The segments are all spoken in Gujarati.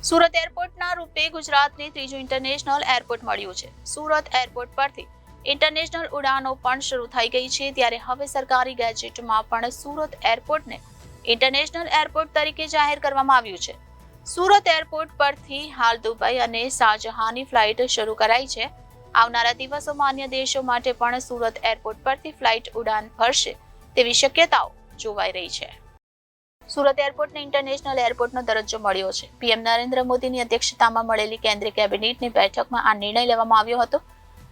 સુરત એરપોર્ટના રૂપે ગુજરાતને ત્રીજું ઇન્ટરનેશનલ એરપોર્ટ મળ્યું છે. સુરત એરપોર્ટ પરથી ઇન્ટરનેશનલ ઉડાનો પણ શરૂ થઈ ગઈ છે. ત્યારે હવે સરકારી ગેજેટમાં પણ સુરત એરપોર્ટને ઇન્ટરનેશનલ એરપોર્ટ તરીકે જાહેર કરવામાં આવ્યું છે. સુરત એરપોર્ટ પરથી હાલ દુબઈ અને શારજાહની ફ્લાઇટ શરૂ કરાઈ છે. આવનારા દિવસોમાં અન્ય દેશો માટે પણ સુરત એરપોર્ટ પરથી ફ્લાઇટ ઉડાન ભરશે તેવી શક્યતાઓ જોવાઈ રહી છે. સુરત એરપોર્ટને ઇન્ટરનેશનલ એરપોર્ટનો દરજ્જો મળ્યો છે. પીએમ નરેન્દ્ર મોદીની અધ્યક્ષતામાં મળેલી કેન્દ્રીય કેબિનેટની બેઠકમાં આ નિર્ણય લેવામાં આવ્યો હતો.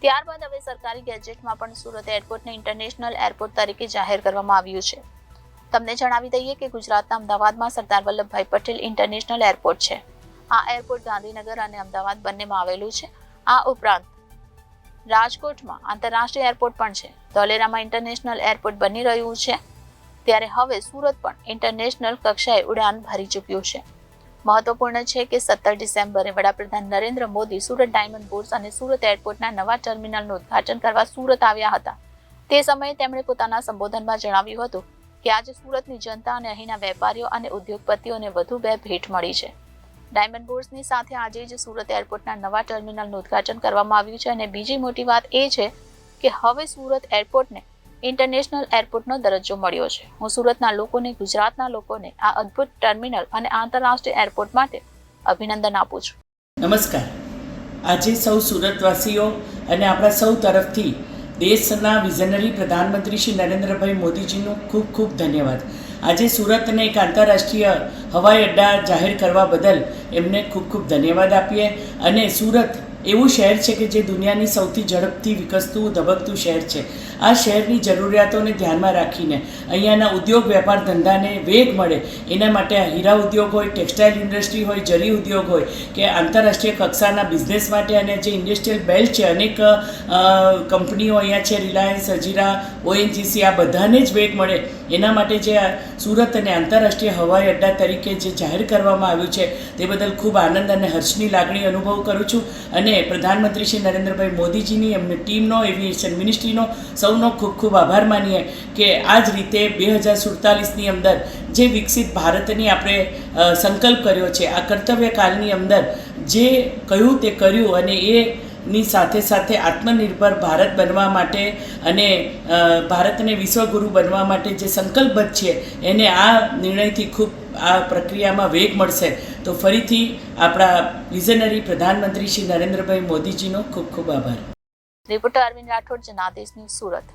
ત્યારબાદ હવે સરકારી ગેજેટમાં પણ સુરત એરપોર્ટને ઇન્ટરનેશનલ એરપોર્ટ તરીકે જાહેર કરવામાં આવ્યું છે. તમને જણાવી દઈએ કે ગુજરાતના અમદાવાદમાં સરદાર વલ્લભભાઈ પટેલ ઇન્ટરનેશનલ એરપોર્ટ છે. આ એરપોર્ટ ગાંધીનગર અને અમદાવાદ બંનેમાં આવેલું છે. આ ઉપરાંત રાજકોટમાં આંતરરાષ્ટ્રીય એરપોર્ટ પણ છે. ધોલેરામાં ઇન્ટરનેશનલ એરપોર્ટ બની રહ્યું છે. ત્યારે હવે સુરત પણ ઇન્ટરનેશનલ કક્ષાએ ઉડાન ભરી ચૂક્યું છે. મહત્વપૂર્ણ છે કે 17 ડિસેમ્બરે વડાપ્રધાન નરેન્દ્ર મોદી સુરત ડાયમંડ બુર્સ અને સુરત એરપોર્ટના નવા ટર્મિનલનું ઉદ્ઘાટન કરવા સુરત આવ્યા હતા. તે સમયે તેમણે પોતાના સંબોધનમાં જણાવ્યું હતું કે આજે સુરતની જનતા અને અહીંના વેપારીઓ અને ઉદ્યોગપતિઓને વધુ બે ભેટ મળી છે. ડાયમંડ બુર્સની સાથે આજે જ સુરત એરપોર્ટના નવા ટર્મિનલનું ઉદ્ઘાટન કરવામાં આવ્યું છે અને બીજી મોટી વાત એ છે કે હવે સુરત એરપોર્ટને ઇન્ટરનેશનલ એરપોર્ટનો દરજ્જો મળ્યો છે. હું સુરતના લોકોને, ગુજરાતના લોકોને આ અદ્ભુત ટર્મિનલ અને આંતરરાષ્ટ્રીય એરપોર્ટ માટે અભિનંદન આપું છું. નમસ્કાર. આજે સૌ સુરતવાસીઓ અને આપણા સૌ તરફથી દેશના વિઝનરી પ્રધાનમંત્રી શ્રી નરેન્દ્રભાઈ મોદીજીનો ખૂબ ખૂબ ધન્યવાદ. આજે સુરતને એક આંતરરાષ્ટ્રીય હવાઈ અડ્ડા જાહેર કરવા બદલ એમને ખૂબ ખૂબ ધન્યવાદ આપીએ. અને સુરત એવું શહેર છે કે જે દુનિયાની સૌથી ઝડપથી વિકસતું ધબકતું શહેર છે. આ શહેરની જરૂરિયાતોને ધ્યાનમાં રાખીને અહીંયાના ઉદ્યોગ વેપાર ધંધાને વેગ મળે એના માટે હીરા ઉદ્યોગ હોય, ટેક્સટાઇલ ઇન્ડસ્ટ્રી હોય, જરી ઉદ્યોગ હોય કે આંતરરાષ્ટ્રીય કક્ષાના બિઝનેસ માટે અને જે ઇન્ડસ્ટ્રીયલ બેલ્ટ છે, અનેક કંપનીઓ અહીંયા છે, રિલાયન્સ, હજીરા, ઓએનજીસી, આ બધાને જ વેગ મળે એના માટે જે સુરત અને આંતરરાષ્ટ્રીય હવાઈ અડ્ડા તરીકે જે જાહેર કરવામાં આવ્યું છે તે બદલ ખૂબ આનંદ અને હર્ષની લાગણી અનુભવ કરું છું. અને પ્રધાનમંત્રી શ્રી નરેન્દ્રભાઈ મોદીજીની એમની ટીમનો, એવિએશન મિનિસ્ટ્રીનો સૌનો ખૂબ ખૂબ આભાર માનીએ કે આ જ રીતે 2047ની અંદર જે વિકસિત ભારતની આપણે સંકલ્પ કર્યો છે, આ કર્તવ્યકાળની અંદર જે કહ્યું તે કર્યું અને એની સાથે સાથે આત્મનિર્ભર ભારત બનવા માટે અને ભારતને વિશ્વગુરુ બનવા માટે જે સંકલ્પબદ્ધ છે એને આ નિર્ણયથી ખૂબ આ પ્રક્રિયામાં વેગ મળશે. તો ફરીથી આપણા વિઝનરી પ્રધાનમંત્રી શ્રી નરેન્દ્રભાઈ મોદીજીનો ખૂબ ખૂબ આભાર. Reporter Arvind Rathod, Janadesh news, Surat.